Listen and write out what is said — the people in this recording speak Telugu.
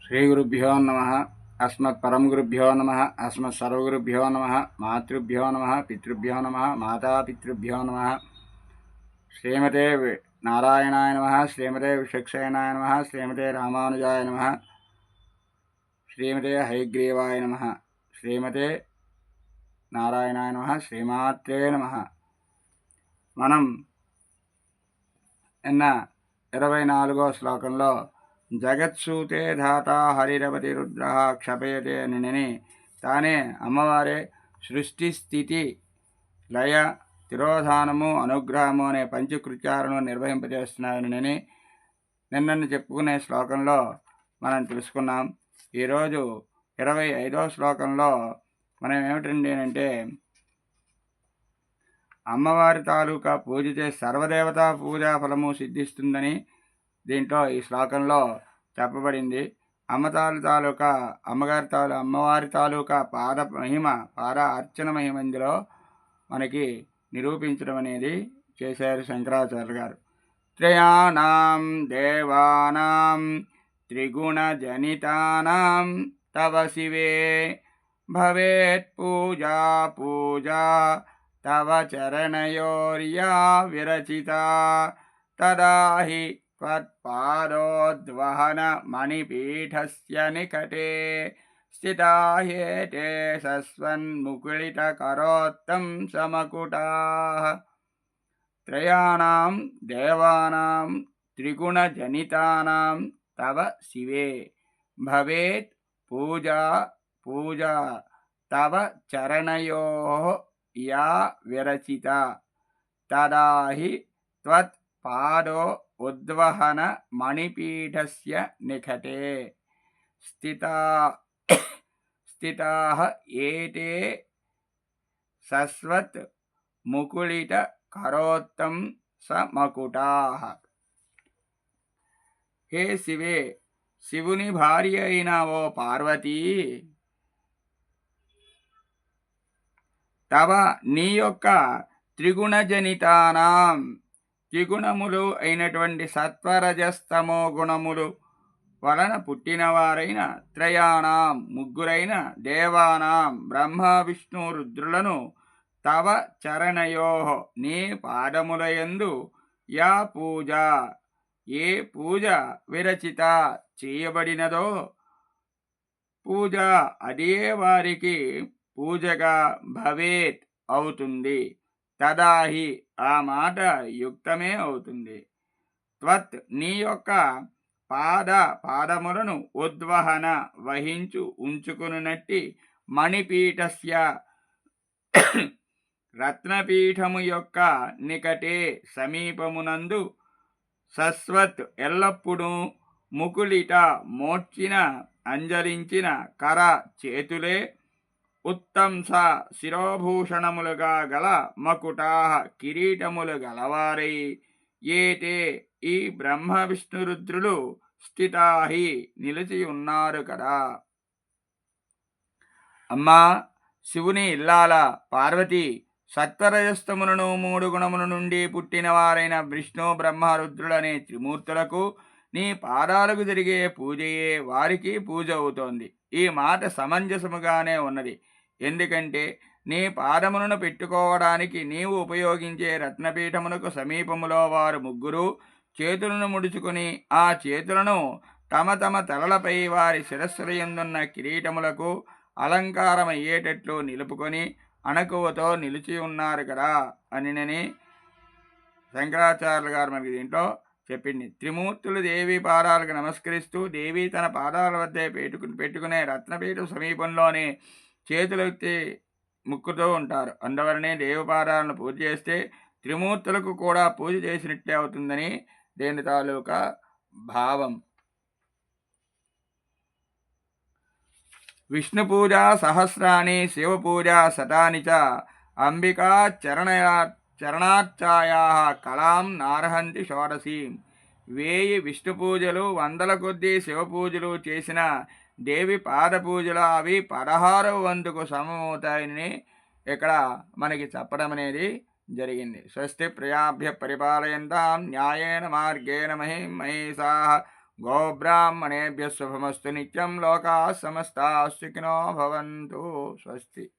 శ్రీగురుభ్యో నమ. అస్మత్పరంగురుభ్యో నమ. అస్మత్సర్వగురుభ్యో నమ. మాతృభ్యో నమ. పితృభ్యో నమ. మాతాపితృభ్యో నమ. శ్రీమతే నారాయణాయ నమ. శ్రీమతే విషక్షయనాయ నమ. శ్రీమతే రామానుజాయ నమ. శ్రీమతే హయగ్రీవాయ నమ. శ్రీమతే నారాయణాయ నమ. శ్రీమాత్రే నమ. మనం నిన్న 24వ శ్లోకంలో జగత్సూతే ధాత హరిరవతి రుద్ర క్షపయతే అని తానే అమ్మవారే సృష్టి స్థితి లయ తిరోధానము అనుగ్రహము అనే పంచకృత్యాలను నిర్వహింపజేస్తున్నారని నిన్న చెప్పుకునే శ్లోకంలో మనం తెలుసుకున్నాం. ఈరోజు 25వ శ్లోకంలో మనం ఏమిటండి అంటే అమ్మవారి తాలూకా పూజితే సర్వదేవతా పూజా ఫలము సిద్ధిస్తుందని దీంట్లో ఈ శ్లోకంలో చెప్పబడింది. అమ్మవారి తాలూకా పాద అర్చన మహిమ ఇందులో మనకి నిరూపించడం అనేది చేశారు శంకరాచార్య గారు. త్రయాణం దేవానాం త్రిగుణ జనితానాం తవ శివే భవేత్ పూజా పూజా తవ చరణయోర్యా విరచితా తదా హి త్వత్పాదోద్వహన మణిపీఠస్య నికటే స్థితా హేతే సస్వన్ముకుళితకరోత్తం సమకుటాః. త్రయాణం దేవానాం త్రిగుణజనితానాం తవ శివే భవేత్ పూజా పూజా తవ చరణయోః యా విరచితా తదా హి త్వత్ పాదో ఉద్వహన మణిపీఠస్య నికటే స్థితాః ఏతే సస్వత్ ముకుళిత కరోత్తం సమకుటాః. హే శివే, శివుని భార్య అయిన ఓ పార్వతీ, తవ నీ యొక్క త్రిగుణజనితానాం త్రిగుణములు అయినటువంటి సత్వరజస్తమో గుణములు వలన పుట్టినవారైన త్రయాణం ముగ్గురైన దేవానాం బ్రహ్మ విష్ణు రుద్రులను తవ చరణయో నీ పాదములయందు యా పూజ ఏ పూజ విరచిత చేయబడినదో పూజ అదే వారికి పూజగా భవేత్ అవుతుంది. తదాహి ఆ మాట యుక్తమే అవుతుంది. త్వత్ నీ యొక్క పాదములను ఉద్వహన వహించు ఉంచుకున్నట్టి మణిపీఠస్య రత్నపీఠము యొక్క నికటే సమీపమునందు సస్వత్ ఎల్లప్పుడూ ముకుళిట మోడ్చిన అంజలించిన కర చేతులే ఉత్తంస శిరోభూషణములుగా గల మకుటాః కిరీటములు గలవారై ఏతే ఈ బ్రహ్మ విష్ణురుద్రులు స్థితాహి నిలిచి ఉన్నారు కదా. అమ్మా శివుని ఇల్లాల పార్వతి, సత్వరజస్తములను 3 గుణముల నుండి పుట్టినవారైన విష్ణు బ్రహ్మ రుద్రులనే త్రిమూర్తులకు నీ పాదాలకు జరిగే పూజయే వారికి పూజ అవుతోంది. ఈ మాట సమంజసముగానే ఉన్నది. ఎందుకంటే నీ పాదములను పెట్టుకోవడానికి నీవు ఉపయోగించే రత్నపీఠమునకు సమీపములో వారు ముగ్గురు చేతులను ముడుచుకుని ఆ చేతులను తమ తమ తలలపై వారి శిరస్సులయందున్న కిరీటములకు అలంకారమయ్యేటట్లు నిలుపుకొని అణకువతో నిలిచి ఉన్నారు కదా అని శంకరాచార్యులు గారు మనకి దీంట్లో చెప్పింది. త్రిమూర్తులు దేవి పాదాలకు నమస్కరిస్తూ దేవి తన పాదాల వద్దే పెట్టుకునే రత్నపీఠ సమీపంలోనే చేతులెత్తి ముక్కుతూ ఉంటారు. అందువలనే దేవి పాదాలను పూజ చేస్తే త్రిమూర్తులకు కూడా పూజ చేసినట్టే అవుతుందని దేని తాలూకా భావం. విష్ణు పూజ సహస్రాణి శివ పూజ శతాని చ అంబికా చరణార్చాయా కళాం నార్హంతి షోడశీం. 1000 విష్ణు పూజలు 100ల కొద్దీ శివ పూజలు చేసిన దేవి పాద పూజలు అవి 16వ వంతుకు సమమవుతాయని ఇక్కడ మనకి చెప్పడం అనేది జరిగింది. స్వస్తి ప్రియాభ్య పరిపాలయంతాం న్యాయేన మార్గేణ మహిమహేషాః గోబ్రాహ్మణేభ్యः శుభమస్తు నిత్యం. లోకాः సమస్తాः సుఖినో భవంతు. స్వస్తి.